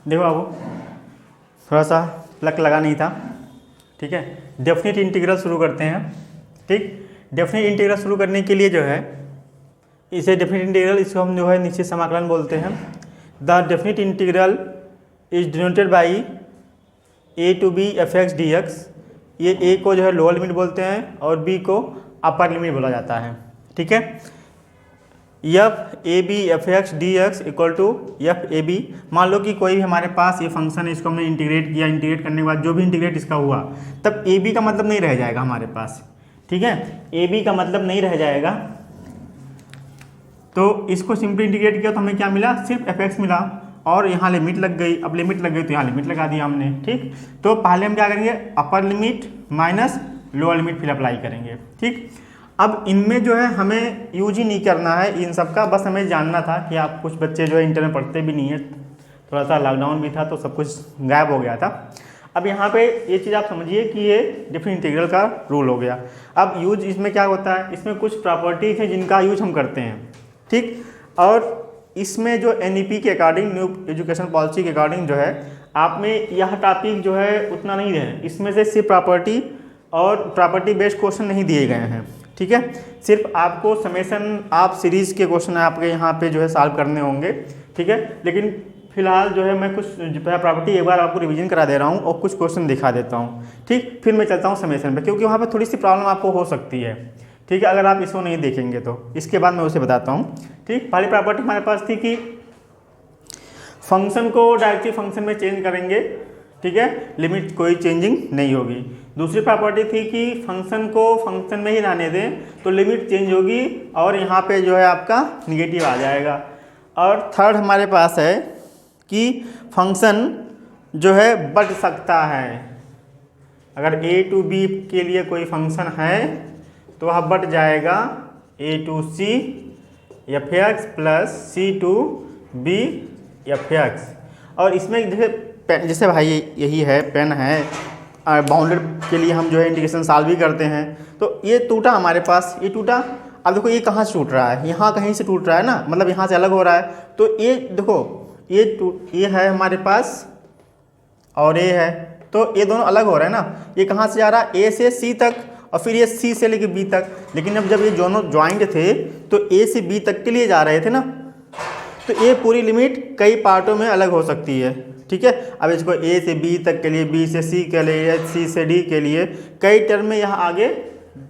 देखो बाबू, थोड़ा सा प्लग लगा नहीं था, ठीक है। डेफिनेट इंटीग्रल शुरू करते हैं, ठीक। डेफिनेट इंटीग्रल शुरू करने के लिए जो है, इसे डेफिनेट इंटीग्रल, इसको हम जो है निश्चित समाकलन बोलते हैं। The definite integral is denoted by a to b fx dx। ये a को जो है लोअर लिमिट बोलते हैं और b को अपर लिमिट बोला जाता है, ठीक है। F a b f x D x equal to f a b. मान लो कि कोई भी हमारे पास ये फंक्शन है, इसको हमने इंटीग्रेट किया, इंटीग्रेट करने के बाद जो भी इंटीग्रेट इसका हुआ, तब ए बी का मतलब नहीं रह जाएगा हमारे पास, ठीक है। ए बी का मतलब नहीं रह जाएगा, तो इसको सिंपली इंटीग्रेट किया तो हमें क्या मिला, सिर्फ एफ एक्स मिला, और यहाँ लिमिट लग गई। अब लिमिट लग गई तो यहाँ लिमिट लगा दिया हमने, ठीक। तो पहले हम क्या करेंगे, अपर लिमिट माइनस लोअर लिमिट फिर अप्लाई करेंगे, ठीक। अब इनमें जो है हमें यूज ही नहीं करना है इन सब का, बस हमें जानना था कि आप कुछ बच्चे जो है इंटर में पढ़ते भी नहीं है, थोड़ा सा लॉकडाउन भी था तो सब कुछ गायब हो गया था। अब यहाँ पे ये चीज़ आप समझिए कि ये डिफरेंट इंटीग्रल का रूल हो गया। अब यूज इसमें क्या होता है, इसमें कुछ प्रॉपर्टीज हैं जिनका यूज हम करते हैं, ठीक। और इसमें जो NEP के अकॉर्डिंग, न्यू एजुकेशन पॉलिसी के अकॉर्डिंग जो है, आप में यह टॉपिक जो है उतना नहीं है, इसमें से सिर्फ प्रॉपर्टी और प्रॉपर्टी बेस्ड क्वेश्चन नहीं दिए गए हैं, ठीक है। सिर्फ आपको समेशन आप सीरीज के क्वेश्चन आपके यहाँ पे जो है सॉल्व करने होंगे, ठीक है। लेकिन फिलहाल जो है मैं कुछ प्रॉपर्टी एक बार आपको रिवीजन करा दे रहा हूँ और कुछ क्वेश्चन दिखा देता हूँ, ठीक। फिर मैं चलता हूँ समेशन पे, क्योंकि वहाँ पे थोड़ी सी प्रॉब्लम आपको हो सकती है, ठीक है, अगर आप इसको नहीं देखेंगे तो। इसके बाद मैं उसे बताता हूँ, ठीक। पहली प्रॉपर्टी हमारे पास थी कि फंक्शन को डायरेक्टली फंक्शन में चेंज करेंगे, ठीक है, लिमिट कोई चेंजिंग नहीं होगी। दूसरी प्रॉपर्टी थी कि फंक्शन को फंक्शन में ही रहने दें तो लिमिट चेंज होगी और यहाँ पे जो है आपका निगेटिव आ जाएगा। और थर्ड हमारे पास है कि फंक्शन जो है बढ़ सकता है, अगर a to b के लिए कोई फंक्शन है तो वह बढ़ जाएगा a to c F x plus c to b F x. और इसमें जैसे भाई यही है, पेन है, बाउंडेड के लिए हम जो है इंटीग्रेशन सॉल्व भी करते हैं, तो ये टूटा हमारे पास, ये टूटा। अब देखो ये कहाँ से टूट रहा है, यहाँ कहीं से टूट रहा है ना, मतलब यहाँ से अलग हो रहा है। तो ये देखो ये है हमारे पास और ये है, तो ये दोनों अलग हो रहे हैं ना। ये कहाँ से जा रहा है, ए से सी तक, और फिर ये सी से लेके बी तक। लेकिन अब जब ये दोनों ज्वाइंट थे तो ए से बी तक के लिए जा रहे थे ना, तो ये पूरी लिमिट कई पार्टों में अलग हो सकती है, ठीक है। अब इसको ए से बी तक के लिए, बी से सी के लिए, सी से डी के लिए कई टर्म में यह आगे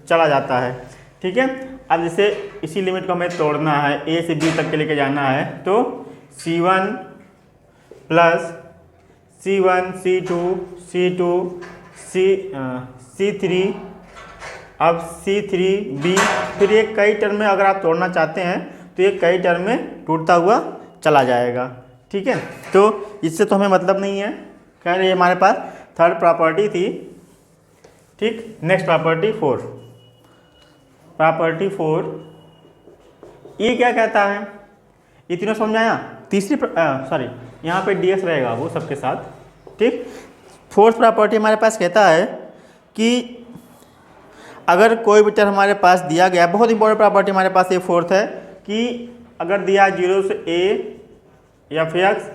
चला जाता है, ठीक है। अब जैसे इसी लिमिट को हमें तोड़ना है, ए से बी तक के लेके जाना है, तो C1 plus C1 C2 C2 C3, अब C3B, फिर ये कई टर्म में अगर आप तोड़ना चाहते हैं तो ये कई टर्म में टूटता हुआ चला जाएगा, ठीक है। तो इससे तो हमें मतलब नहीं है, कह रहे हमारे पास थर्ड प्रॉपर्टी थी, ठीक। नेक्स्ट प्रॉपर्टी 4, प्रॉपर्टी 4 ये क्या कहता है, ये तीनों समझ आया। तीसरी सॉरी यहाँ पे ds रहेगा वो सबके साथ, ठीक। फोर्थ प्रॉपर्टी हमारे पास कहता है कि अगर कोई भी टर्म हमारे पास दिया गया, बहुत इंपॉर्टेंट प्रॉपर्टी हमारे पास ये फोर्थ है, कि अगर दिया 0 से a F x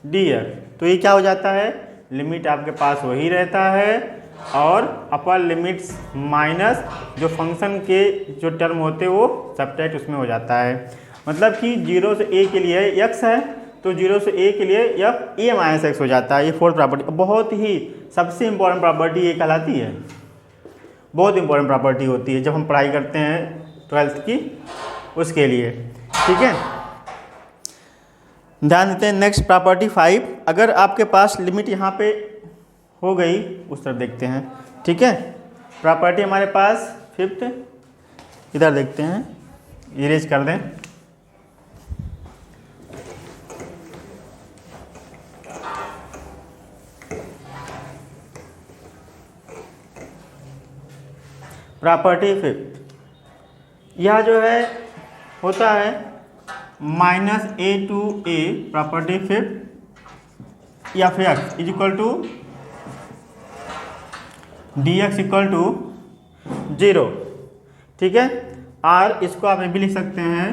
D x, तो ये क्या हो जाता है, लिमिट आपके पास वही रहता है और अपर लिमिट्स माइनस जो फंक्शन के जो टर्म होते हैं वो सबट्रैक्ट उसमें हो जाता है। मतलब कि 0 से a के लिए x है तो 0 से a के लिए एफ a माइनस एक्स हो जाता है। ये फोर्थ प्रॉपर्टी बहुत ही सबसे इंपॉर्टेंट प्रॉपर्टी ये कहलाती है, बहुत इंपॉर्टेंट प्रॉपर्टी होती है जब हम पढ़ाई करते हैं 12th की, उसके लिए, ठीक है। ध्यान देते हैं। नेक्स्ट प्रॉपर्टी 5, अगर आपके पास लिमिट यहाँ पे हो गई, उस तरफ देखते हैं, ठीक है। प्रॉपर्टी हमारे पास 5th, इधर देखते हैं, इरेज कर दें। प्रॉपर्टी 5th, यह जो है होता है -a to a, property 5th या फिर x is equal to dx equal to 0, ठीक है। और इसको आप ये भी लिख सकते हैं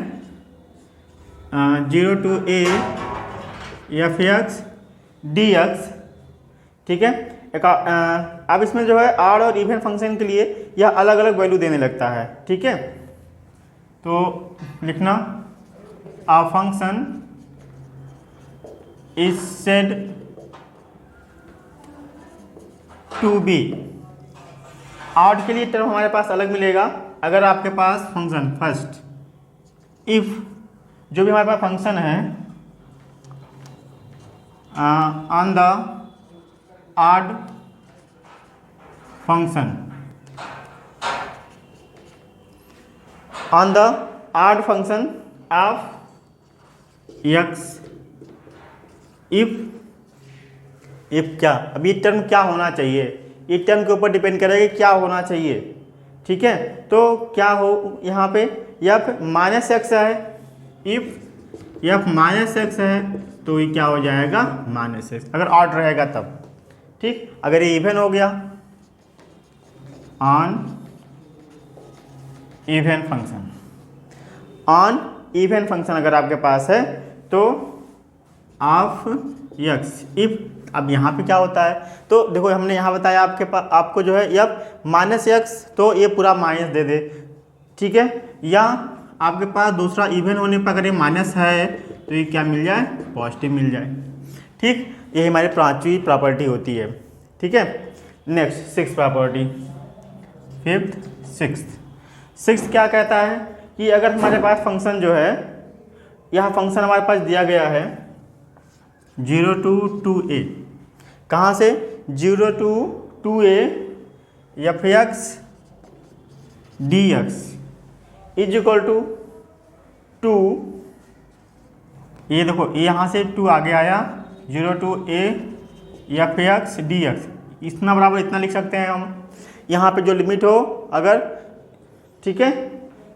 0 to a F x dx, ठीक है। अब इसमें जो है आड और इवन फंक्शन के लिए यह अलग अलग वैल्यू देने लगता है, ठीक है। तो लिखना a function is said to be, out के लिए टर्म हमारे पास अलग मिलेगा। अगर आपके पास फंक्शन फर्स्ट इफ जो भी हमारे पास फंक्शन है on the odd function, on the odd function of x, if क्या, अब ये टर्म क्या होना चाहिए, ये टर्म के ऊपर डिपेंड करेगा क्या होना चाहिए, ठीक है। तो क्या हो यहाँ पे f माइनस एक्स है, इफ f माइनस एक्स है तो ये क्या हो जाएगा माइनस एक्स, अगर ऑड रहेगा तब, ठीक। अगर ये इवन हो गया on even function, on even function अगर आपके पास है तो ऑफ एक्स, इफ, अब यहाँ पे क्या होता है, तो देखो हमने यहाँ बताया आपके पास, आपको जो है एफ माइनस एक्स, तो ये पूरा माइनस दे दे, ठीक है। या आपके पास दूसरा इवन होने पर अगर ये माइनस है तो ये क्या मिल जाए, पॉजिटिव मिल जाए, ठीक। ये हमारी पांचवी प्रॉपर्टी होती है, ठीक है। Next six property, fifth sixth क्या कहता है कि अगर हमारे पास फंक्शन जो है, यह फंक्शन हमारे पास दिया गया है 0 to 2a, कहाँ से 0 to 2a f(x) dx is equal to 2, ये देखो ये यहाँ से 2 आगे आया, 0 to a f(x) dx, इतना बराबर इतना लिख सकते हैं हम, यहाँ पे जो लिमिट हो अगर, ठीक है,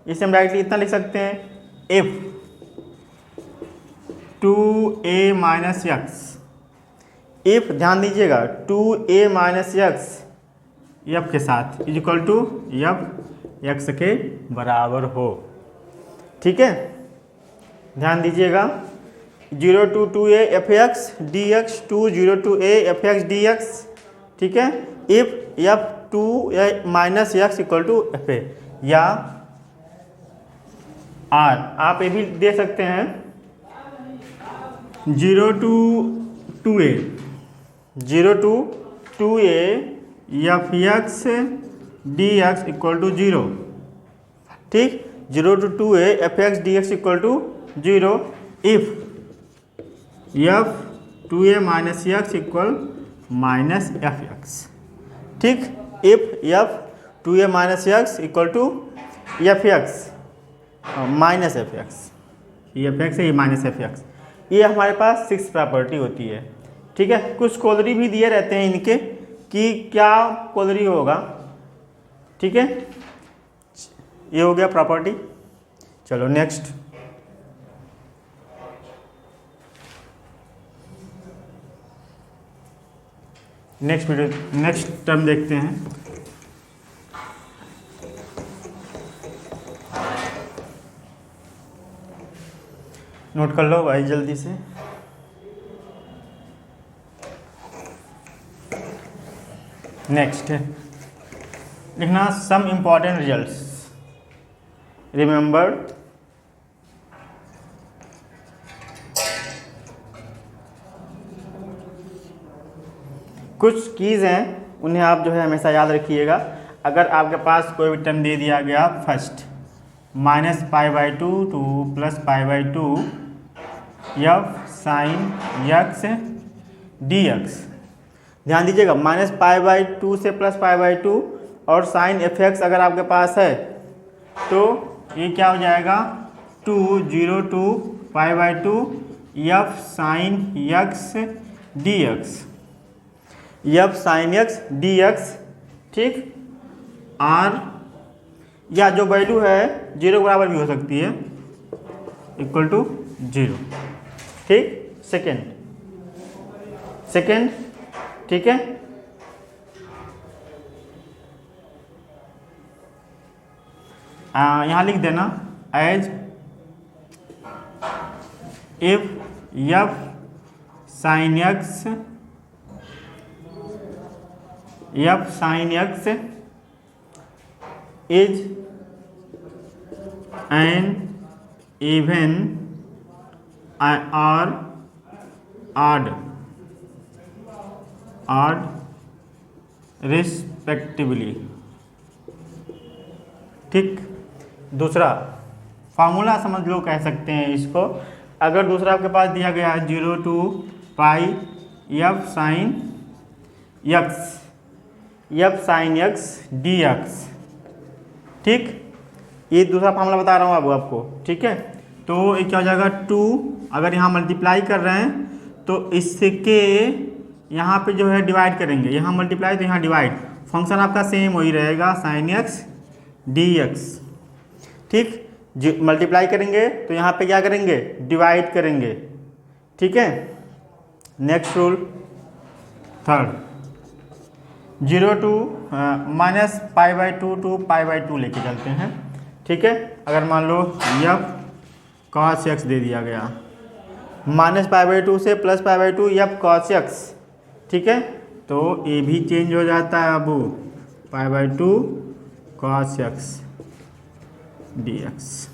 इसे हम डायरेक्टली इतना लिख सकते हैं f 2a minus x, if ध्यान दीजिएगा 2a माइनस एक्स एफ के साथ is equal to F x के बराबर हो, ठीक है। ध्यान दीजिएगा 0 to 2a f(x) dx to 0 to a f(x) dx, ठीक है। If f 2a minus x equal to f a, या आर आप ये भी दे सकते हैं 0 to 2a f(x) dx equal to 0, ठीक। 0 to 2a f(x) dx equal to 0 if f 2a minus x equal minus F X, ठीक। If f 2a minus x equal to F X minus F X, ये F X है, ये minus F X, ये हमारे पास six property होती है, ठीक है। कुछ कोलरी भी दिए रहते हैं इनके कि क्या कोलरी होगा, ठीक है। ये हो गया प्रॉपर्टी। चलो नेक्स्ट, नेक्स्ट टर्म देखते हैं। नोट कर लो भाई जल्दी से। नेक्स्ट लिखना सम इम्पॉर्टेंट रिजल्ट्स, रिमेंबर कुछ कीज़ हैं उन्हें आप जो है हमेशा याद रखिएगा। अगर आपके पास कोई भी टर्म दे दिया गया first -π/2 to +π/2 F sine X dx, ध्यान दीजिएगा -π/2 से +π/2 और साइन एफ एक्स अगर आपके पास है तो ये क्या हो जाएगा 0 to π/2 F sine X dx, F sine X dx, ठीक। आर या जो वैल्यू है 0 के बराबर भी हो सकती है इक्वल टू 0, ठीक। सेकेंड, ठीक है। यहाँ लिख देना as if f sine x, f sine x is an even और ऑड रिस्पेक्टिवली। ठीक, दूसरा फार्मूला समझ लो, कह सकते हैं इसको। अगर दूसरा आपके पास दिया गया है 0 to pi F sine x D x. ठीक, ये दूसरा फार्मूला बता रहा हूँ अब आपको। ठीक है, तो ये क्या हो जाएगा 2, अगर यहाँ मल्टीप्लाई कर रहे हैं तो इसके यहाँ पे जो है डिवाइड करेंगे, यहाँ मल्टीप्लाई तो यहाँ डिवाइड, फंक्शन आपका सेम वही रहेगा साइन एक्स डी एक्स। ठीक, मल्टीप्लाई करेंगे तो यहाँ पे क्या करेंगे, डिवाइड करेंगे। ठीक है, next rule third, 0 to minus pi by 2 to pi by 2 लेके चलते हैं। ठीक है, अगर मान लो एफ कॉस एक्स दे दिया गया, माइनस पाई बाई 2 से plus pi by 2 f cos x. ठीक है, तो ये भी चेंज हो जाता है अब पाई by 2 cos x D x.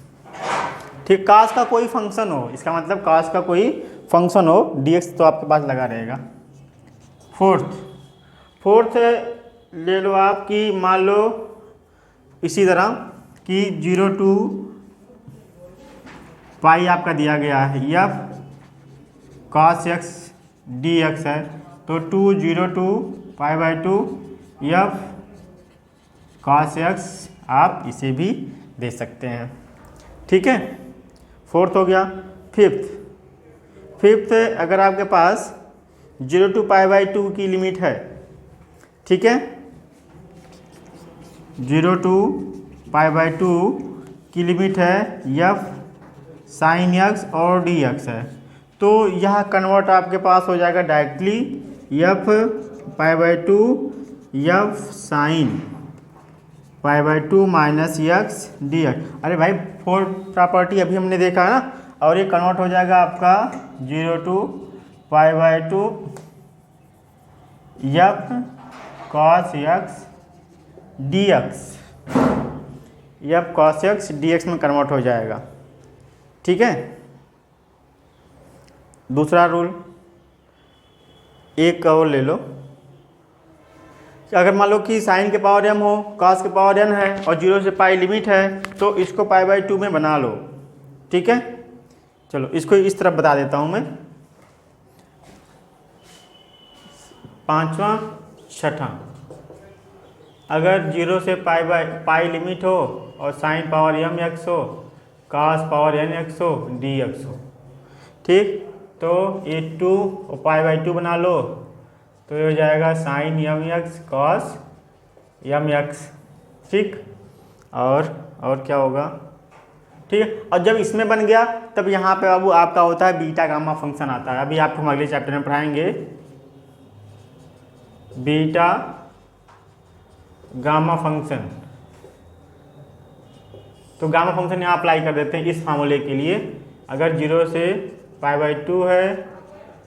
ठीक, कास का कोई फंक्शन हो, इसका मतलब कास का कोई फंक्शन हो, डी एक्स तो आपके पास लगा रहेगा। फोर्थ ले लो आप कि मान लो इसी तरह कि 0 to पाई आपका दिया गया है F cos x D x है, तो 0 to pi by 2 f cos x आप इसे भी दे सकते हैं। ठीक है, फोर्थ हो गया। फिफ्थ अगर आपके पास 0 to पाई बाई 2 की लिमिट है, ठीक है, 0 to पाई बाई 2 की लिमिट है एफ साइन एक्स और डी एक्स है, तो यह कन्वर्ट आपके पास हो जाएगा directly F pi by 2 F sine pi by 2 minus X D x. अरे भाई, फोर्थ प्रॉपर्टी अभी हमने देखा है ना, और ये कन्वर्ट हो जाएगा आपका 0 to pi by 2 f cos x D x, F cos x D x में कन्वर्ट हो जाएगा। ठीक है, दूसरा रूल एक और ले लो, अगर मान लो कि साइन के पावर m हो, कॉस के पावर n है और 0 से पाई लिमिट है, तो इसको पाई बाई 2 में बना लो। ठीक है, चलो इसको इस तरफ बता देता हूँ मैं। पांचवा छठा, अगर 0 से पाई लिमिट हो और साइन पावर m एक्स हो, कॉस पावर n एक्स हो, डी एक्स हो। ठीक, तो ये 2 और पाई बाई 2 बना लो, तो ये हो जाएगा sine m x cos m x. ठीक, और क्या होगा। ठीक है, और जब इसमें बन गया तब यहाँ पे अब आपका होता है बीटा गामा फंक्शन आता है। अभी आपको हम अगले चैप्टर में पढ़ाएंगे बीटा गामा फंक्शन। तो गामा फंक्शन यहाँ अप्लाई कर देते हैं इस फार्मूले के लिए। अगर 0 से पाई बाई 2 है,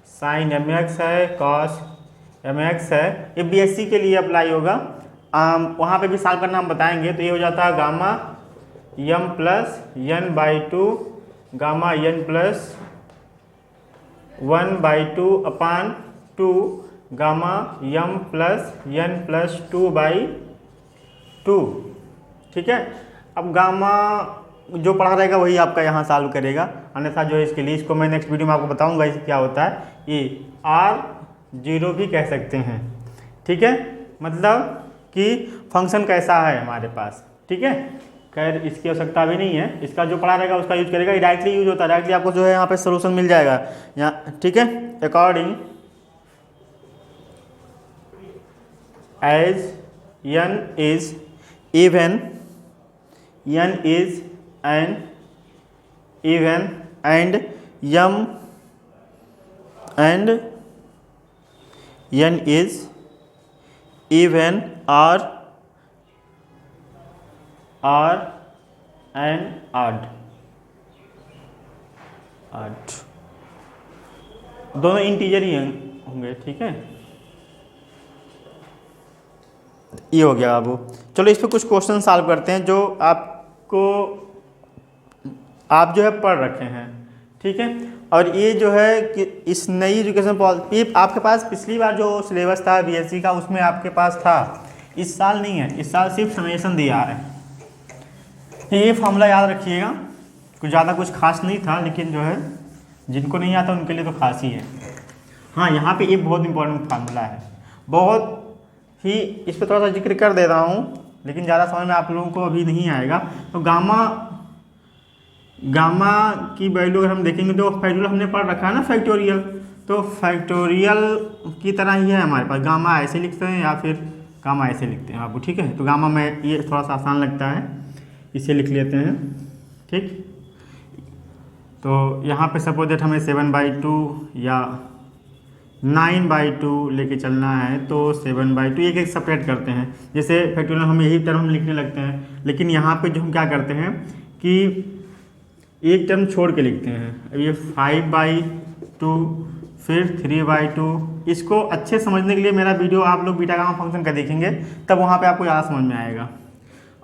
साइन एम एक्स है, कॉस एम एक्स है, ये बीएससी के लिए अप्लाई होगा। वहाँ पे भी सॉल्व करना हम बताएंगे। तो ये हो जाता है gamma m plus n by 2 gamma n plus 1 by 2 upon 2 gamma m plus n plus 2 by 2। ठीक है, अब गामा जो पढ़ा रहेगा वही आपका यहाँ सॉल्व करेगा, अन्यथा जो है इसके लिए इसको मैं नेक्स्ट वीडियो में आपको बताऊंगा इसे क्या होता है। ये R0 भी कह सकते हैं। ठीक है, मतलब कि फंक्शन कैसा है हमारे पास। ठीक है, खैर इसकी आवश्यकता भी नहीं है, इसका जो पढ़ा रहेगा उसका यूज करेगा। डायरेक्टली यूज होता है, डायरेक्टली आपको जो है यहाँ पे सोल्यूशन मिल जाएगा यहाँ। ठीक है, according as n is even, n is an even and n is even or and odd। दोनों इंटीजर ही होंगे, ठीक है। ये हो गया बाबू। चलो इस पे कुछ क्वेश्चन सॉल्व करते हैं जो आपको आप जो है पढ़ रखे हैं, ठीक है। और ये जो है कि इस नई एजुकेशन पॉलिसी आपके पास पिछली बार जो सिलेबस था बीएससी का उसमें आपके पास था, इस साल नहीं है, इस साल सिर्फ समेशन दिया है। ये फार्मूला याद रखिएगा, कुछ ज़्यादा कुछ खास नहीं था, लेकिन जो है जिनको नहीं आता उनके लिए तो खास ही है। हाँ, यहाँ पे एक बहुत इंपॉर्टेंट फार्मूला है, बहुत ही, इस पर थोड़ा सा जिक्र कर दे रहा हूँ, लेकिन ज़्यादा समझ में आप लोगों को अभी नहीं आएगा। तो गामा की वैल्यू अगर हम देखेंगे तो फैक्टोरियल हमने पढ़ रखा है ना, फैक्टोरियल, तो फैक्टोरियल की तरह ही है हमारे पास। गामा ऐसे लिखते हैं या फिर गामा ऐसे लिखते हैं आपको, ठीक है। तो गामा में ये थोड़ा सा आसान लगता है, इसे लिख लेते हैं, ठीक। तो यहाँ पे सपोज दैट हमें 7/2 या 9/2 लेके चलना है, तो 7/2 एक एक सेपरेट करते हैं। जैसे फैक्टोरियल हम यही टर्म हम लिखने लगते हैं, लेकिन यहाँ पे जो हम क्या करते हैं कि एक टर्म छोड़ के लिखते हैं। अब ये 5/2 फिर 3/2। इसको अच्छे समझने के लिए मेरा वीडियो आप लोग बीटा गामा फंक्शन का देखेंगे, तब वहाँ पे आपको ज़्यादा समझ में आएगा।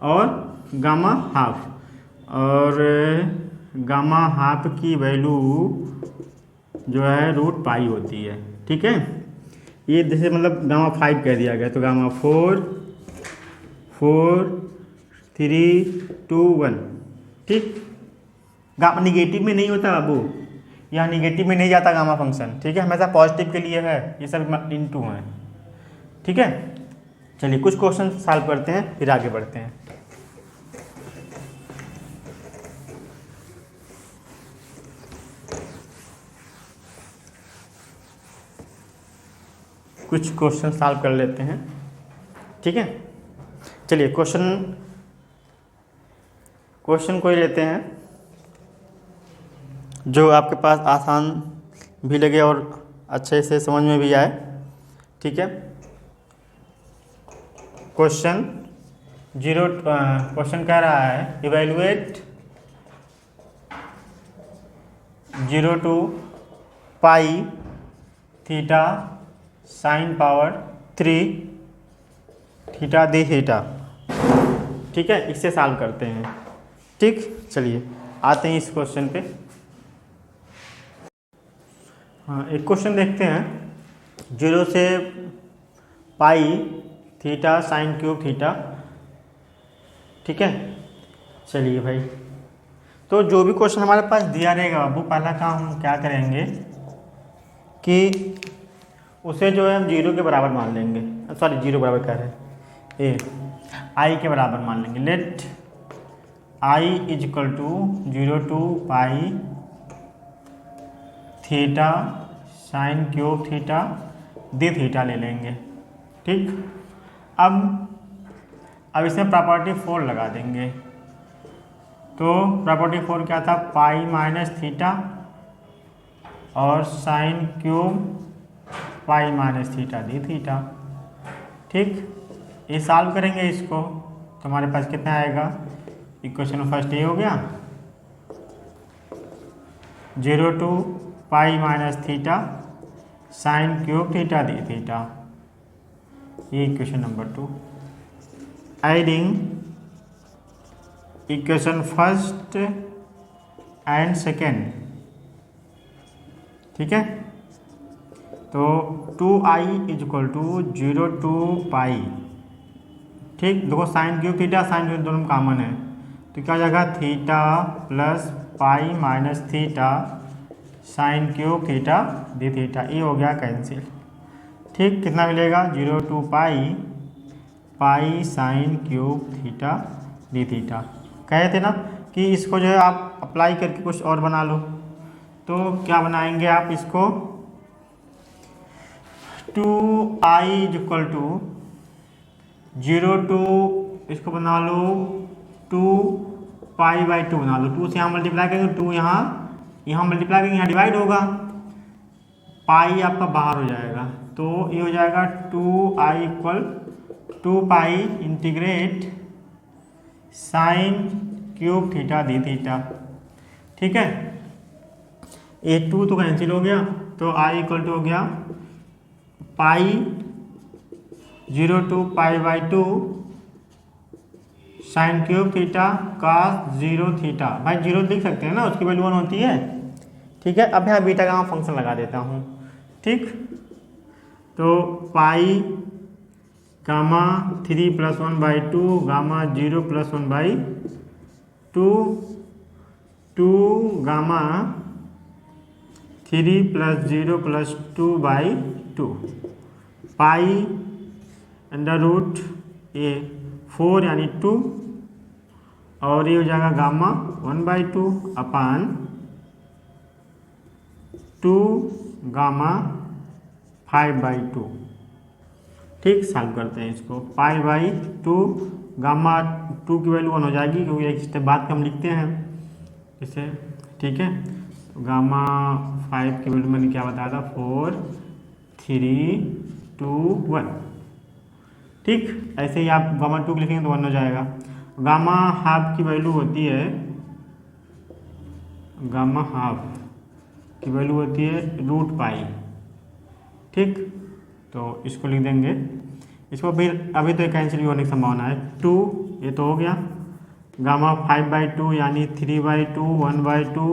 और गामा हाफ, और गामा हाफ की वैल्यू जो है √π होती है, ठीक है। ये जैसे मतलब गामा 5 कह दिया गया, तो गामा 4 4 3 2 1, ठीक। गामा निगेटिव में नहीं होता बाबू, यहाँ निगेटिव में नहीं जाता गामा फंक्शन, ठीक है, हमेशा पॉजिटिव के लिए है, ये सब इनटू हैं, ठीक है। चलिए कुछ क्वेश्चन सॉल्व करते हैं, फिर आगे बढ़ते हैं। कुछ क्वेश्चन सॉल्व कर लेते हैं, ठीक है। चलिए क्वेश्चन कोई लेते हैं जो आपके पास आसान भी लगे और अच्छे से समझ में भी आए, ठीक है। क्वेश्चन कह रहा है evaluate 0 to π theta sin power 3 theta d theta, ठीक है। इससे सॉल्व करते हैं, ठीक। चलिए आते हैं इस क्वेश्चन पे। हाँ, एक क्वेश्चन देखते हैं, 0 से π थीटा sin क्यूब थीटा, ठीक है। चलिए भाई, तो जो भी क्वेश्चन हमारे पास दिया रहेगा बाबू, पहला काम हम क्या करेंगे कि उसे जो है हम 0 के बराबर मान लेंगे, सॉरी 0 बराबर कह रहे हैं, आई के बराबर मान लेंगे। Let I = 0 to π theta sin cube theta d theta ले लेंगे, ठीक। अब इसमें प्रॉपर्टी 4 लगा देंगे, तो प्रॉपर्टी 4 क्या था, π - थीटा और sin cube π - theta d theta, ठीक। ये सॉल्व करेंगे इसको, तो हमारे पास कितना आएगा, इक्वेशन फर्स्ट ये हो गया, 0 to π - theta sin cube theta d theta, ये equation number 2। Adding equation first and second, ठीक है। तो 2i = 0 to π, ठीक। देखो sine cube theta sine cube दोनों कॉमन है, तो क्या हो जाएगा, theta plus π - theta sine cube theta d theta, ये हो गया कैंसिल, ठीक। कितना मिलेगा, 0 to π sine cube theta d theta. कहे थे ना कि इसको जो है आप अप्लाई करके कुछ और बना लो, तो क्या बनाएंगे आप इसको, 2i = 0 to इसको बना लो 2π/2 बना लो, 2 से यहाँ मल्टीप्लाई करेंगे, 2 यहाँ मल्टीप्लाई करेंगे, यहाँ डिवाइड होगा, पाई आपका बाहर हो जाएगा, तो ये हो जाएगा 2i = 2π integrate sine cube theta d theta, ठीक है। ये 2 तो कैंसिल हो गया, तो आई इक्वल टू हो गया पाई 0 to pi by 2 sign cube theta cos 0 theta. भाई 0 लिख सकते हैं ना, उसकी वैल्यू 1 होती है। ठीक है, अब यहाँ बीटा का फंक्शन लगा देता हूँ। ठीक, तो pi gamma 3 + 1/2 gamma 0 + 1/2 2 gamma 3 + 0 + 2/2 pi under root ये 4 यानी 2 और ये हो जाएगा गामा 1/2 अपान 2 गामा 5/2। ठीक, सॉल्व करते हैं इसको। पाई/2 गामा 2 की वैल्यू 1 हो जाएगी, क्योंकि एक स्टेप बाद हम लिखते हैं इसे। ठीक है, तो गामा 5 की वैल्यू मैंने क्या बताया था, 4 3 2 1। ठीक, ऐसे ही आप गामा 2 लिखेंगे तो 1 हो जाएगा। गामा हाफ की वैल्यू होती है, गामा हाफ की वैल्यू होती है √पाई। ठीक, तो इसको लिख देंगे। इसको फिर अभी तो कैंसिल भी होने की संभावना है। 2 ये तो हो गया, गामा 5/2 यानी 3/2 1/2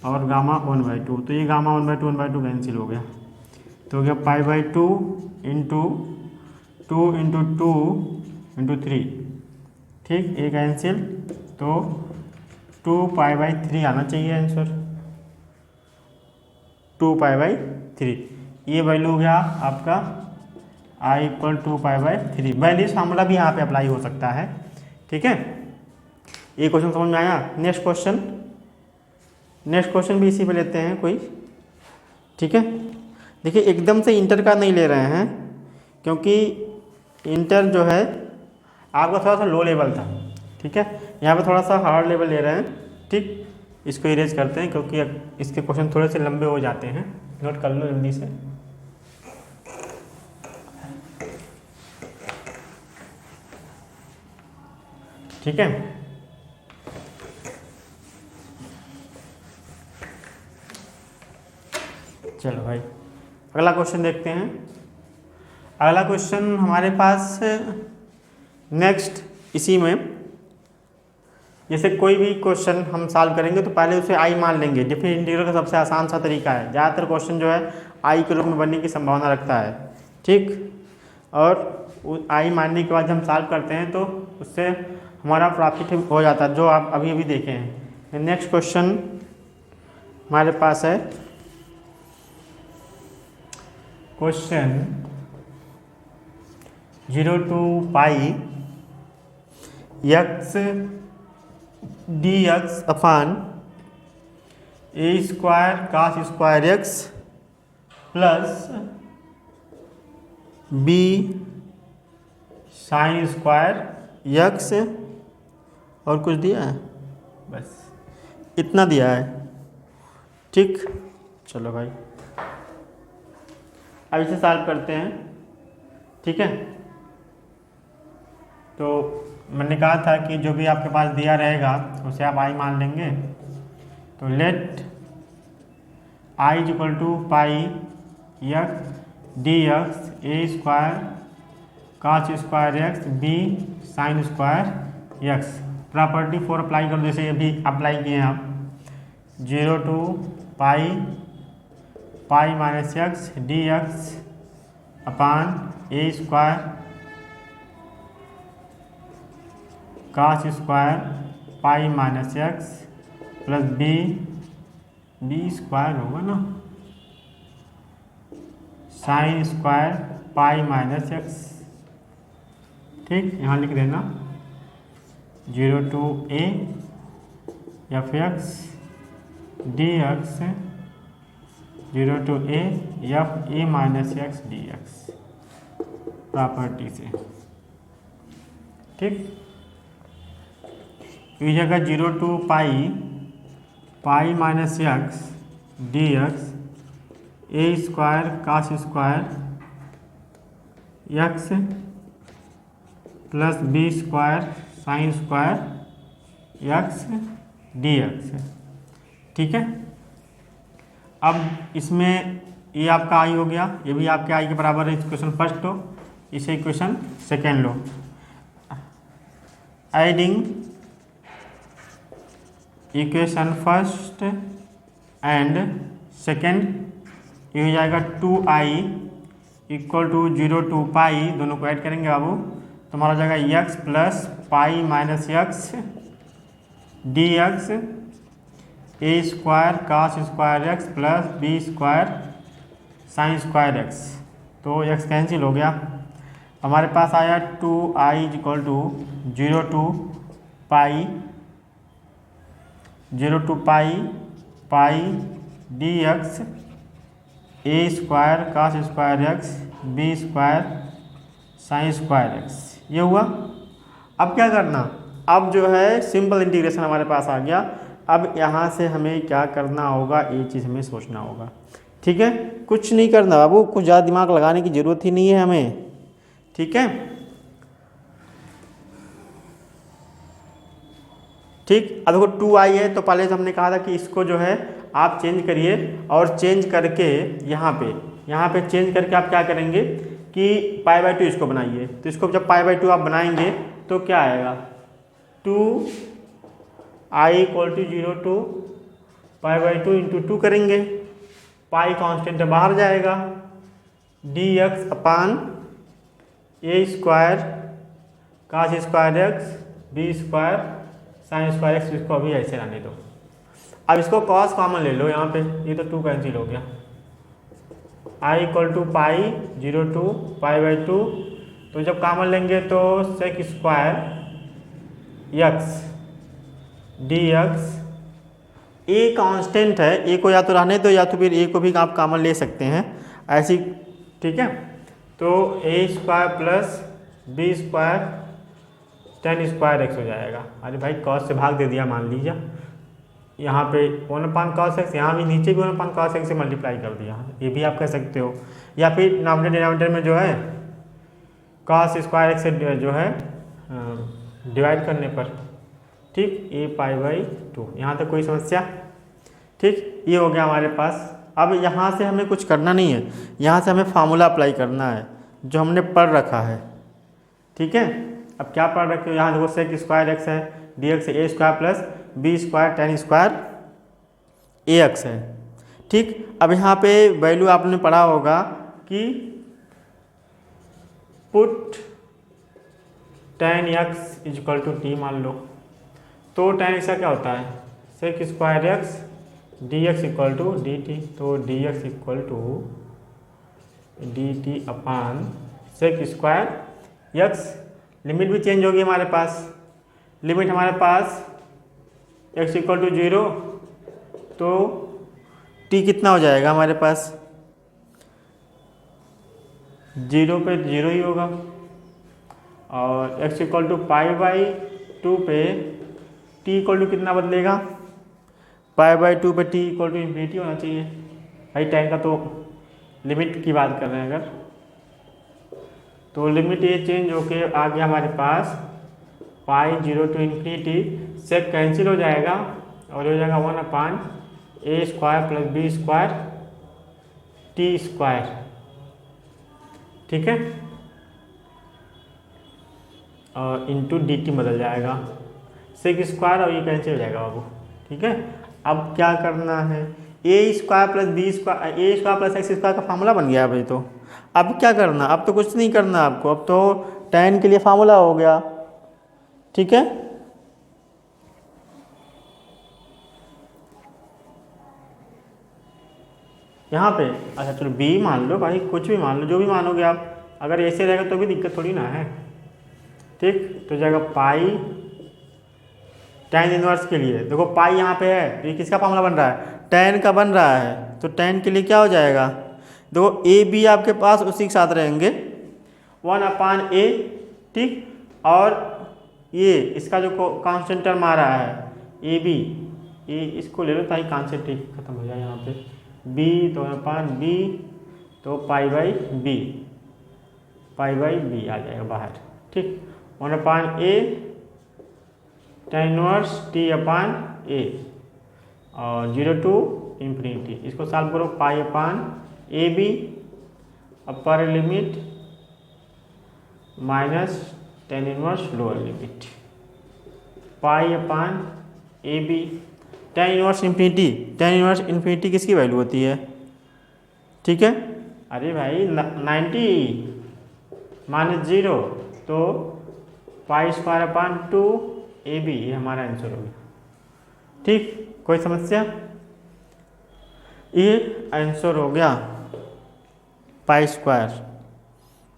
और गामा 1/2, तो ये गामा 1/2 1/2 कैंसिल हो गया, तो हो गया पाई/2 इंटू 2 इंटू 2 इंटू 3। ठीक, ये कैंसिल, तो 2 पाई/3 आना चाहिए आंसर, 2 पाई/3। ये वैल्यू हो गया आपका i equal to pi. Values formula भी यहाँ पे अप्लाई हो सकता है। ठीक है, ये क्वेश्चन समझ में आया। नेक्स्ट क्वेश्चन भी इसी पे लेते हैं कोई। ठीक है, देखिए एकदम से इंटर का नहीं ले रहे हैं, क्योंकि इंटर जो है आपका थोड़ा सा लो लेवल था। ठीक है, यहाँ पे थोड़ा सा हार्ड लेवल ले रहे हैं। ठीक, इसको इरेज करते हैं, क्योंकि इसके क्वेश्चन थोड़े से लंबे हो जाते हैं। नोट कर लो जल्दी से। ठीक है, चलो भाई अगला क्वेश्चन देखते हैं। अगला क्वेश्चन हमारे पास नेक्स्ट इसी में, जैसे कोई भी क्वेश्चन हम सॉल्व करेंगे तो पहले उसे आई मान लेंगे। डिफरेंशियल इंटीग्रल का सबसे आसान सा तरीका है, ज़्यादातर क्वेश्चन जो है आई के रूप में बनने की संभावना रखता है। ठीक, और आई मानने के बाद हम सॉल्व करते हैं तो उससे हमारा प्रॉफिट हो जाता है, जो आप अभी अभी देखे हैं। नेक्स्ट क्वेश्चन हमारे पास है question 0 to pi x dx upon a² cos² x plus b sin² x और कुछ दिया है, बस इतना दिया है। ठीक, चलो भाई अब इसे सॉल्व करते हैं। ठीक है, तो मैंने कहा था कि जो भी आपके पास दिया रहेगा उसे आप आई मान लेंगे। तो let I is equal to pi x dx a² cos² x b sin² x। Property 4 apply कर दो, जैसे अभी अप्लाई किए हैं आप। 0 to pi -x dx upon a² cos² pi -x plus b² होगा ना sin² पाई -x। ठीक, यहाँ लिख देना 0 to a f(x) dx 0 to a f a -x dx property से। ठीक, इस जगह 0 to pi -x dx a² cos² x plus b² sin² x dx। ठीक है, अब इसमें ये आपका आई हो गया, ये भी आपके आई के बराबर है। इक्वेशन फर्स्ट लो, इसे equation second low. Adding equation first and second, ये हो जाएगा 2i इक्वल टू 0 टू पाई, दोनों को ऐड करेंगे बाबू, तुम्हारा हो जाएगा x plus pi minus X D X A square cos square X plus B square sine square X. तो x कैंसिल हो गया, हमारे पास आया 2i equal to 0 to pi pi D X A square cos square X B square sine square X. ये हुआ। अब क्या करना, अब जो है सिंपल इंटीग्रेशन हमारे पास आ गया। अब यहाँ से हमें क्या करना होगा, ये चीज़ हमें सोचना होगा। ठीक है, कुछ नहीं करना बाबू, कुछ ज़्यादा दिमाग लगाने की ज़रूरत ही नहीं है हमें। ठीक है, ठीक। अब देखो 2i है, तो पहले हमने कहा था कि इसको जो है आप चेंज करिए, और चेंज करके यहाँ पे चेंज करके आप क्या करेंगे कि π/2 इसको बनाइए। तो इसको जब π/2 आप बनाएंगे तो क्या आएगा, 2i equal to 0 to π/2 into 2 करेंगे, पाई कांस्टेंट बाहर जाएगा, dx upon A square cos square X B square sine square X. इसको अभी ऐसे रहने दो। अब इसको कॉस कॉमन ले लो यहाँ पे, ये तो 2 कैंसिल हो गया। i equal to pi 0 to π/2, तो जब कॉमन लेंगे तो sec square X D X, A constant है, ए को या तो रहने दो या तो फिर ए को भी आप कॉमन ले सकते हैं ऐसी। ठीक है, तो A square plus B square tan square X हो जाएगा। अरे भाई कॉस से भाग दे दिया, मान लीजिए यहाँ पे 1/cos x, यहाँ भी नीचे भी 1/cos x से मल्टीप्लाई कर दिया, ये भी आप कह सकते हो। या फिर डिनोमिनेटर डिनोमिनेटर में जो है cos स्क्वायर एक्स से जो है डिवाइड करने पर, ठीक, a π/2। यहाँ तक कोई समस्या? ठीक, ये हो गया हमारे पास। अब यहाँ से हमें कुछ करना नहीं है, यहाँ से हमें फार्मूला अप्लाई करना है जो हमने पढ़ रखा है। ठीक है, अब क्या पढ़ रखे हो, यहाँ देखो सेक स्क्वायर एक्स है, D X A square plus B square tan square A X है। ठीक, अब यहाँ पे वैल्यू आपने पढ़ा होगा कि put tan x equal to T मान लो, तो tan x का क्या होता है, sec square X D x equal to D T. तो D x equal to D T upon sec square X. Limit भी चेंज होगी हमारे पास, लिमिट हमारे पास x इक्वल टू 0, तो t कितना हो जाएगा हमारे पास, 0 पे 0 ही होगा, और x इक्वल टू π/2 पे t इक्वल टू कितना बदलेगा, π/2 पे t इक्वल टू इन्फिनिटी होना चाहिए। भाई टाइम का तो लिमिट की बात कर रहे हैं अगर, तो लिमिट ये चेंज होके आ गया हमारे पास π0 टू इन्फिनिटी, सेक कैंसिल हो जाएगा और हो जाएगा 1/a square plus B square t square. ठीक है, और इंटू डी टी बदल जाएगा, सेक स्क्वायर और ये कैंसिल हो जाएगा बाबू। ठीक है, अब क्या करना है, ए स्क्वायर प्लस बी स्क्वायर, ए स्क्वायर प्लस एक्स स्क्वायर का फार्मूला बन गया भाई। तो अब क्या करना, अब तो कुछ नहीं करना आपको, अब तो tan के लिए फार्मूला हो गया। ठीक है, यहाँ पे अच्छा चलो b मान लो भाई, कुछ भी मान लो, जो भी मानोगे आप, अगर ऐसे रहेगा तो भी दिक्कत थोड़ी ना है। ठीक, तो जाएगा पाई tan इनवर्स के लिए, देखो पाई यहाँ पे है, तो ये किसका फार्मूला बन रहा है, tan का बन रहा है, तो tan के लिए क्या हो जाएगा, देखो ए बी आपके पास उसी के साथ रहेंगे 1/a। ठीक, और ये इसका जो कांस्टेंट टर्म आ रहा है ए बी, ये इसको ले लो ताकि कांस्टेंट ठीक खत्म हो जाए। यहाँ पे b तो 1/b, तो π/b आ जाएगा बाहर। ठीक, 1/a tan इनवर्स t/a, और 0 टू इंफिनिटी। इसको सॉल्व करो, pi upon A B upper limit minus tan inverse lower limit, pi upon A B. Tan inverse infinity, tan inverse infinity किसकी value होती है? ठीक है, अरे भाई 90 माइनस 0, तो pi square upon 2 A B, ये हमारा आंसर होगा। ठीक, कोई समस्या? ये आंसर हो गया पाई स्क्वायर।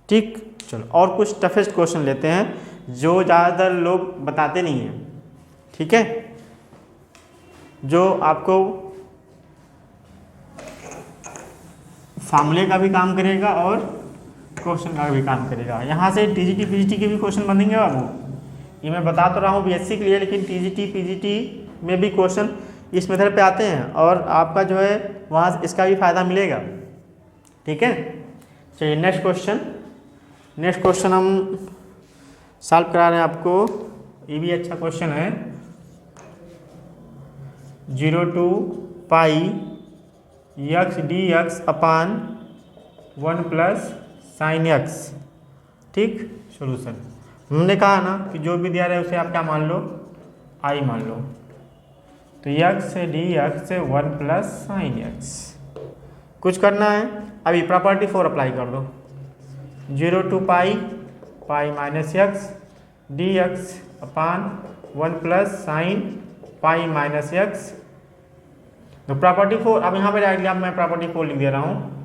ठीक, चलो और कुछ टफेस्ट क्वेश्चन लेते हैं जो ज़्यादातर लोग बताते नहीं हैं। ठीक है, जो आपको फार्मूले का भी काम करेगा और क्वेश्चन का भी काम करेगा। यहाँ से टीजीटी पीजीटी के भी क्वेश्चन बनेंगे बाबू, ये मैं बता तो रहा हूँ बीएससी के लिए, लेकिन टीजीटी पीजीटी में भी क्वेश्चन इस मेथड पे आते हैं और आपका जो है वहाँ से इसका भी फायदा मिलेगा। ठीक है, चलिए नेक्स्ट क्वेश्चन हम सॉल्व करा रहे हैं आपको। ये भी अच्छा क्वेश्चन है। 0 to pi x D x upon 1 plus sine x. ठीक, सोल्यूशन हमने कहा ना कि जो भी दिया रहा है उसे आप क्या मान लो, आई मान लो। तो एक्स से डी एक्स से 1 प्लस साइन एक्स। कुछ करना है, अभी प्रॉपर्टी 4 अप्लाई कर दो। 0 to pi minus X D x upon 1 plus sine pi minus x. तो प्रॉपर्टी 4, अब यहाँ पर डायरेक्टली अब मैं प्रॉपर्टी 4 लिख दे रहा हूँ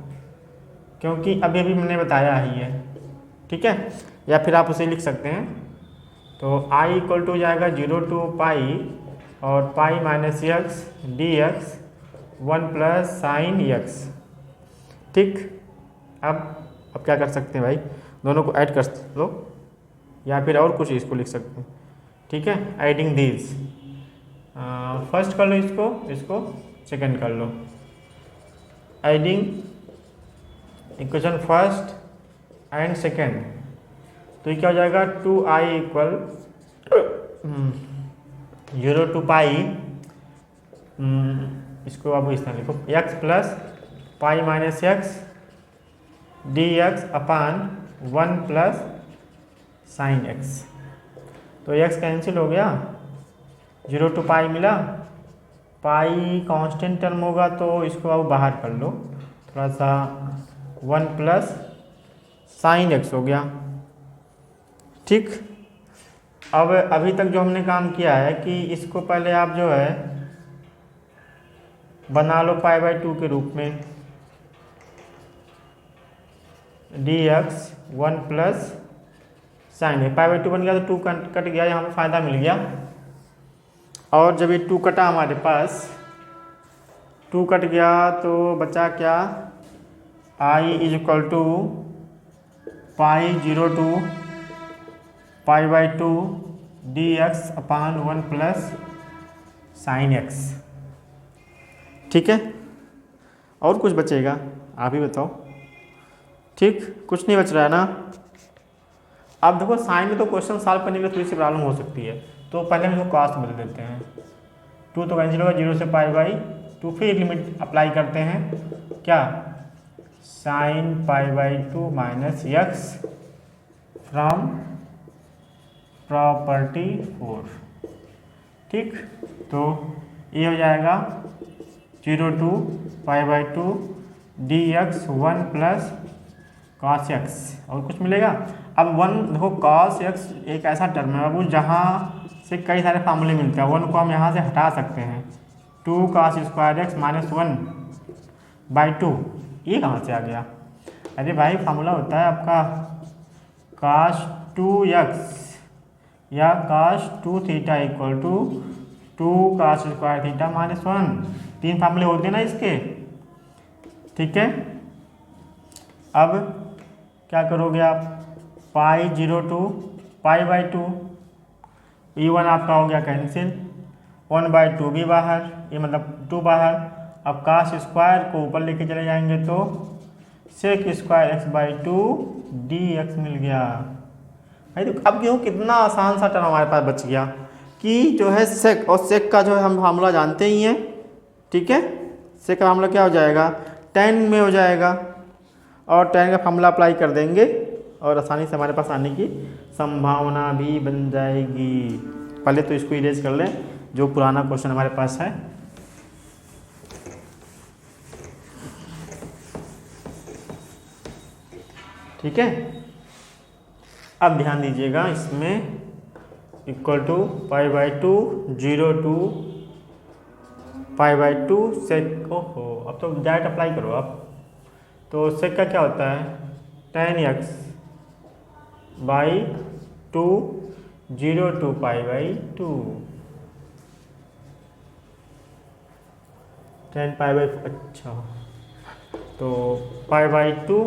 क्योंकि अभी अभी मैंने बताया ही है। ठीक है, या फिर आप उसे लिख सकते हैं। तो i इक्वल टू जाएगा 0 to पाई और पाई minus X D x 1 plus sine x. ठीक, अब क्या कर सकते हैं भाई, दोनों को ऐड कर लो या फिर और कुछ इसको लिख सकते हैं। ठीक है, एडिंग दीज, फर्स्ट कर लो इसको सेकंड कर लो। Adding equation first and second, तो ये क्या हो जाएगा 2i इक्वल 0 to पाई, इसको अब इस तरह लिखो, x plus pi minus X D x upon 1 plus sine X. तो x कैंसिल हो गया, 0 to पाई मिला, पाई कांस्टेंट टर्म होगा तो इसको अब बाहर कर लो, थोड़ा सा 1 प्लस साइन एक्स हो गया। ठीक, अब अभी तक जो हमने काम किया है कि इसको पहले आप जो है बना लो पाई बाई 2 के रूप में, डी एक्स 1 प्लस साइन है, पाई बाई 2 बन गया तो 2 कट गया, यहाँ पे फायदा मिल गया। और जब ये 2 कटा हमारे पास, 2 कट गया तो बचा क्या, i is equal to pi 0 to pi by 2 D x upon 1 plus sine x. ठीक है, और कुछ बचेगा आप ही बताओ। ठीक, कुछ नहीं बच रहा है ना। अब देखो साइन में तो क्वेश्चन सॉल्व करने के लिए थोड़ी सी प्रॉब्लम हो सकती है, तो पहले हम इसको कॉस्ट बदल देते हैं। 2 तो कैंसिल होगा, 0 से पाई बाई 2, फिर लिमिट अप्लाई करते हैं क्या, sine pi by 2 minus x from property 4। ठीक, तो ये हो जाएगा 0 to pi by 2 D x 1 plus cos x, और कुछ मिलेगा। अब 1 देखो, कॉस एक्स एक ऐसा टर्म है बाबू जहाँ से कई सारे फार्मूले मिलते हैं, 1 को हम यहाँ से हटा सकते हैं। 2 cos square x minus 1 by 2, ये कहाँ से आ गया? अरे भाई फार्मूला होता है आपका कॉस 2x या cos 2 theta equal to 2 cos square theta minus 1। 3 फार्मूले होते हैं ना इसके। ठीक है, अब क्या करोगे आप, पाई 0 to पाई बाई 2, ये 1 आपका हो गया कैंसिल, 1 बाई 2 भी बाहर, ये मतलब 2 बाहर। अब काश स्क्वायर को ऊपर लेके चले जाएंगे तो sec square X by 2 D X मिल गया। भाई तो अब क्यों, कितना आसान सा टर्म हमारे पास बच गया कि जो है सेक, और सेक का जो है हम फार्मूला जानते ही हैं। ठीक है, सेक का फार्मूला क्या हो जाएगा, tan में हो जाएगा, और tan का फार्मूला अप्लाई कर देंगे और आसानी से हमारे पास आने की संभावना भी बन जाएगी। पहले तो इसको इरेज कर लें जो पुराना क्वेश्चन हमारे पास है। ठीक है, अब ध्यान दीजिएगा, इसमें इक्वल टू π/2 0 to π/2 सेक, ओहो अब तो डायरेक्ट अप्लाई करो आप। तो सेक का क्या होता है, tan x/2 0 to π/2 tan π/, अच्छा तो π/2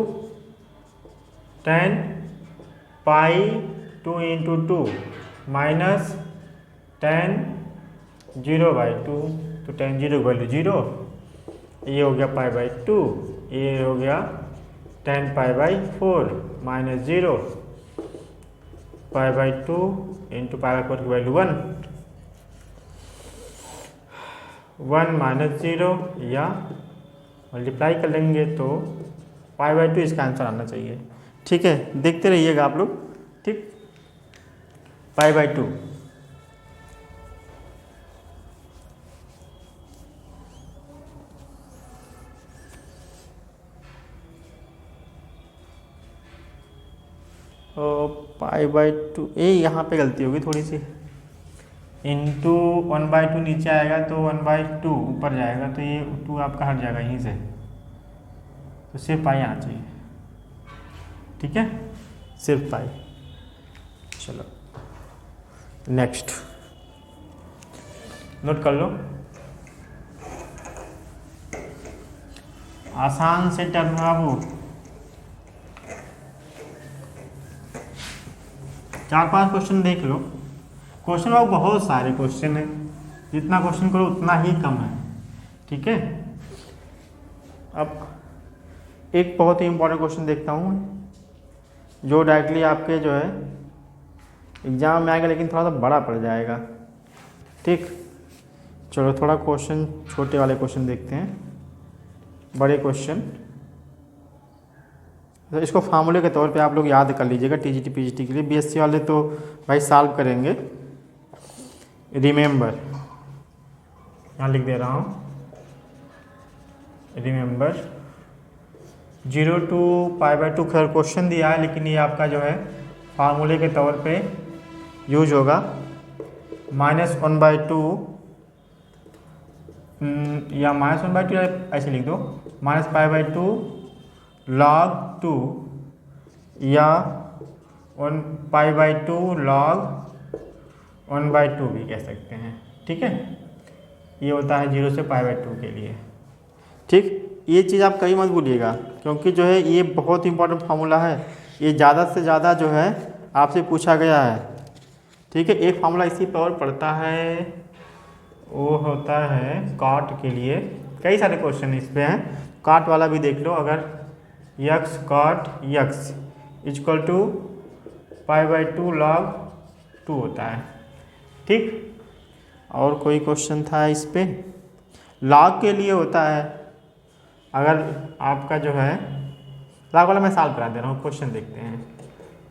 tan π2 into 2 माइनस tan 0/2, तो tan 0 वैल्यू 0, ये हो गया π/2, ये हो गया tan π/4 माइनस 0, π/2 इंटू π/4 की वैल्यू 1 माइनस 0, या मल्टीप्लाई कर लेंगे तो π/2 इसका आंसर आना चाहिए। ठीक है, देखते रहिएगा आप लोग। ठीक, π/2 π/2 ये यहाँ पे गलती होगी थोड़ी सी, इंटू 1/2 नीचे आएगा तो 1/2 ऊपर जाएगा, तो ये 2 आपका हट जाएगा यहीं से, तो सिर्फ पाई आना चाहिए। ठीक है, सिर्फ पाई। चलो नेक्स्ट नोट कर लो, आसान से टर्म बाबू, 4-5 क्वेश्चन देख लो। क्वेश्चन बाबू बहुत सारे क्वेश्चन है, जितना क्वेश्चन करो उतना ही कम है। ठीक है, अब एक बहुत ही इंपॉर्टेंट क्वेश्चन देखता हूँ जो डायरेक्टली आपके जो है एग्जाम में आएगा, लेकिन थोड़ा सा बड़ा पड़ जाएगा। ठीक, चलो थोड़ा क्वेश्चन छोटे वाले क्वेश्चन देखते हैं। बड़े क्वेश्चन तो इसको फार्मूले के तौर पे आप लोग याद कर लीजिएगा टीजीटी पीजीटी के लिए। बीएससी वाले तो भाई सॉल्व करेंगे। रिमेंबर, यहाँ लिख दे रहा हूँ, रिमेंबर 0 to π/2 खैर क्वेश्चन दिया है, लेकिन ये आपका जो है फार्मूले के तौर पे यूज होगा। -1/2 या -1/2 ऐसे लिख दो, -π/2 log 2 या 1π/2 log 1/2 भी कह सकते हैं। ठीक है, ये होता है 0 से π/2 के लिए। ठीक, ये चीज़ आप कभी मत भूलिएगा, क्योंकि जो है ये बहुत इंपॉर्टेंट फार्मूला है। ये ज़्यादा से ज़्यादा जो है आपसे पूछा गया है। ठीक है, एक फार्मूला इसी पर और पड़ता है, वो होता है कॉट के लिए। कई सारे क्वेश्चन इस पे हैं, कॉट वाला भी देख लो। अगर x cot x equal to π/2 log 2 होता है। ठीक, और कोई क्वेश्चन था इस पे, log के लिए होता है। अगर आपका जो है log वाला मैं सॉल्व करा दे रहा हूँ, क्वेश्चन देखते हैं।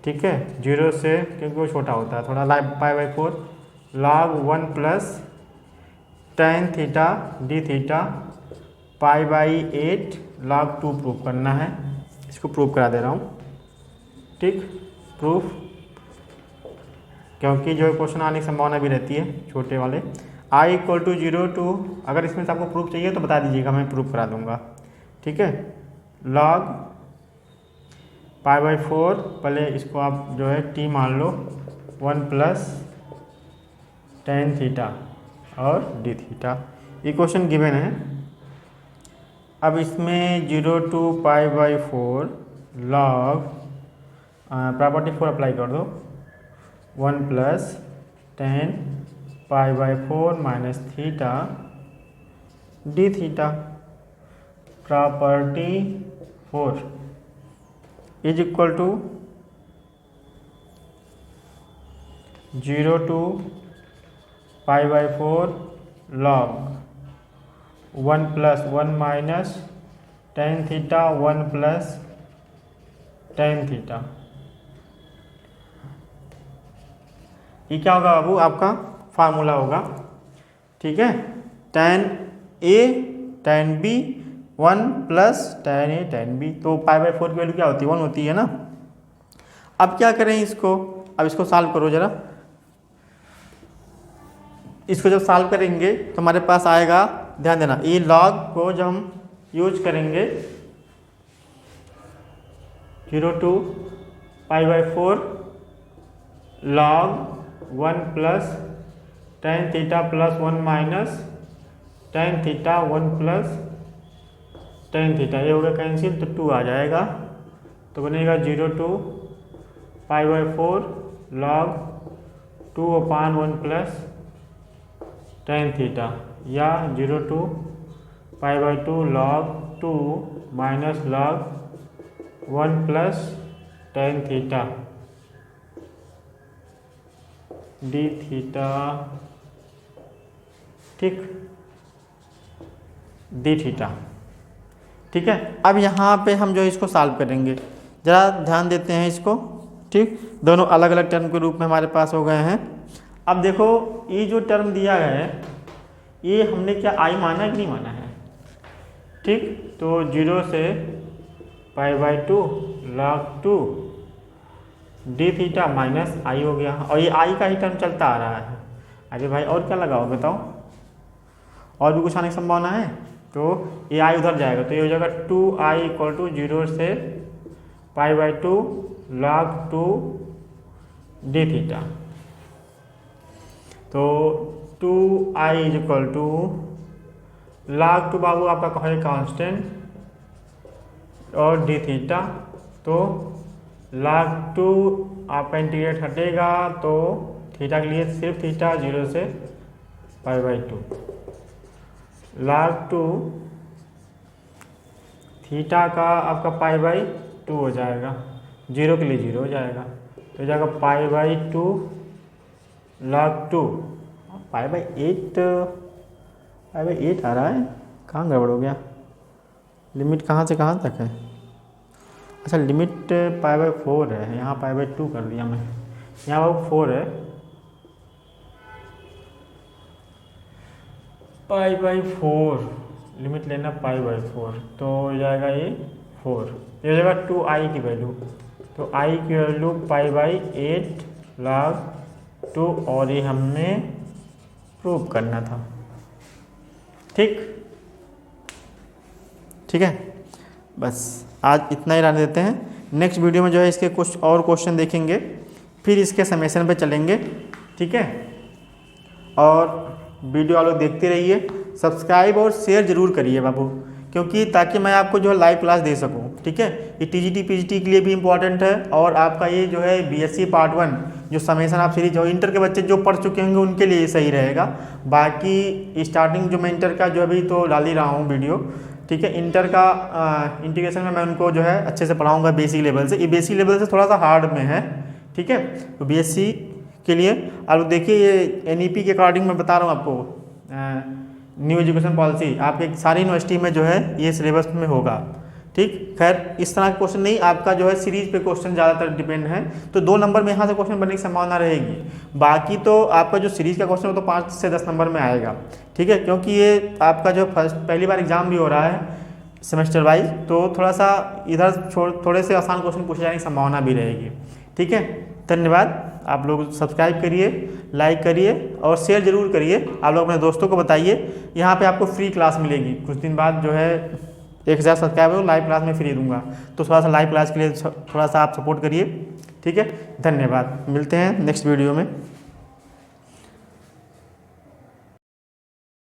ठीक है, 0 से, क्योंकि वो छोटा होता है थोड़ा, π/4 log 1 plus tan theta d theta π/8 log 2 proof करना है। इसको प्रूफ करा दे रहा हूँ। ठीक, प्रूफ, क्योंकि जो क्वेश्चन आने की संभावना भी रहती है छोटे वाले। i इक्वल टू 0 to, अगर इसमें से आपको प्रूफ चाहिए तो बता दीजिएगा, मैं प्रूफ करा दूंगा। ठीक है, log π/4, पहले इसको आप जो है t मान लो, 1 प्लस tan थीटा और d थीटा। ये क्वेश्चन गिवन है। अब इसमें 0 to π/4 log प्रॉपर्टी 4 अप्लाई कर दो, 1 plus tan π/4 minus theta d थीटा। Property 4 is equal to 0 to π/4 log 1 plus 1 minus tan theta 1 plus tan theta. ये क्या होगा बाबू, आपका फार्मूला होगा, ठीक है। Tan A tan B 1 plus tan A tan B, तो पाई बाई 4 की वैल्यू क्या होती है, 1 होती है ना। अब क्या करें इसको, अब इसको सॉल्व करो जरा। इसको जब सॉल्व करेंगे तो हमारे पास आएगा, ध्यान देना, ये लॉग को जब हम यूज करेंगे 0 to pi by 4 log 1 plus tan theta plus 1 minus tan theta 1 plus tan theta, ये हो गया कैंसिल, तो 2 आ जाएगा, तो बनेगा 0 to pi by 4 log 2/1 plus tan theta, या 0 to pi by 2 log 2 minus log 1 plus tan theta D theta, ठीक, D theta, ठीक है। अब यहाँ पे हम जो है इसको सॉल्व करेंगे, ज़रा ध्यान देते हैं इसको, ठीक। दोनों अलग अलग टर्म के रूप में हमारे पास हो गए हैं। अब देखो ये जो टर्म दिया गया है, ये हमने क्या आई माना है कि नहीं माना है, ठीक। तो 0 से pi by 2 log 2 D theta minus I हो गया, और ये आई का ही टर्म चलता आ रहा है। अरे भाई और क्या लगाओ बताओ, और भी कुछ आने की संभावना है, तो ये आई उधर जाएगा, तो ये हो जाएगा 2i इक्वल टू 0 से pi by 2 log 2 D theta. तो 2i is equal to log 2 बाबू आपका कहे कांस्टेंट और डी थीटा, तो लॉग 2 आपका इंटीग्रेट हटेगा, तो थीटा के लिए सिर्फ थीटा 0 से पाई बाई 2 लॉग 2 थीटा का आपका पाई बाई 2 हो जाएगा, 0 के लिए 0 हो जाएगा, तो हो जाएगा पाई बाई 2 लॉग 2 पाई बाई 8 आ रहा है, कहाँ गड़बड़ हो गया, लिमिट कहाँ से कहाँ तक है, अच्छा लिमिट पाई बाई 4 है, यहाँ पाई बाई 2 कर दिया मैं, यहाँ वो 4 है, पाई बाई 4 लिमिट लेना पाई बाई 4, तो हो जाएगा ये 4, ये हो जाएगा 2i की वैल्यू, तो i की वैल्यू पाई बाई 8 लॉग 2, और ये हमने प्रूव करना था, ठीक, ठीक है। बस आज इतना ही रहने देते हैं, नेक्स्ट वीडियो में जो है इसके कुछ और क्वेश्चन देखेंगे, फिर इसके समेशन पे चलेंगे, ठीक है। और वीडियो आप लोग देखते रहिए, सब्सक्राइब और शेयर जरूर करिए बाबू, क्योंकि ताकि मैं आपको जो है लाइव क्लास दे सकूं, ठीक है। ये टीजीटी पीजीटी के लिए भी इम्पोर्टेंट है, और आपका ये जो है बीएससी पार्ट 1 जो समेशन आप सीरीज जो इंटर के बच्चे जो पढ़ चुके होंगे उनके लिए सही रहेगा। बाकी स्टार्टिंग जो मैं इंटर का जो अभी तो डाल ही रहा हूँ वीडियो, ठीक है। इंटर का इंटीग्रेशन में मैं उनको जो है अच्छे से पढ़ाऊँगा बेसिक लेवल से, ये बेसिक लेवल से थोड़ा सा हार्ड में है, ठीक है। तो बीएससी के लिए आप देखिए, ये एनईपी के अकॉर्डिंग मैं बता रहा हूँ आपको, न्यू एजुकेशन पॉलिसी आपके सारी यूनिवर्सिटी में जो है ये सिलेबस में होगा, ठीक। खैर इस तरह का क्वेश्चन नहीं, आपका जो है सीरीज पे क्वेश्चन ज़्यादातर डिपेंड है, तो 2 नंबर में यहाँ से क्वेश्चन बनने की संभावना रहेगी, बाकी तो आपका जो सीरीज का क्वेश्चन हो तो 5 से 10 नंबर में आएगा, ठीक है। क्योंकि ये आपका जो पहली बार एग्जाम भी हो रहा है सेमेस्टर वाइज, तो थोड़ा सा इधर थोड़े से आसान क्वेश्चन पूछे जाने की संभावना भी रहेगी, ठीक है। धन्यवाद, आप लोग सब्सक्राइब करिए, लाइक करिए और शेयर जरूर करिए, आप लोग अपने दोस्तों को बताइए। यहाँ पे आपको फ्री क्लास मिलेगी, कुछ दिन बाद जो है 1000 सब्सक्राइबर लाइव क्लास में फ्री दूंगा, तो थोड़ा सा लाइव क्लास के लिए थोड़ा सा आप सपोर्ट करिए, ठीक है। धन्यवाद, मिलते हैं नेक्स्ट वीडियो में।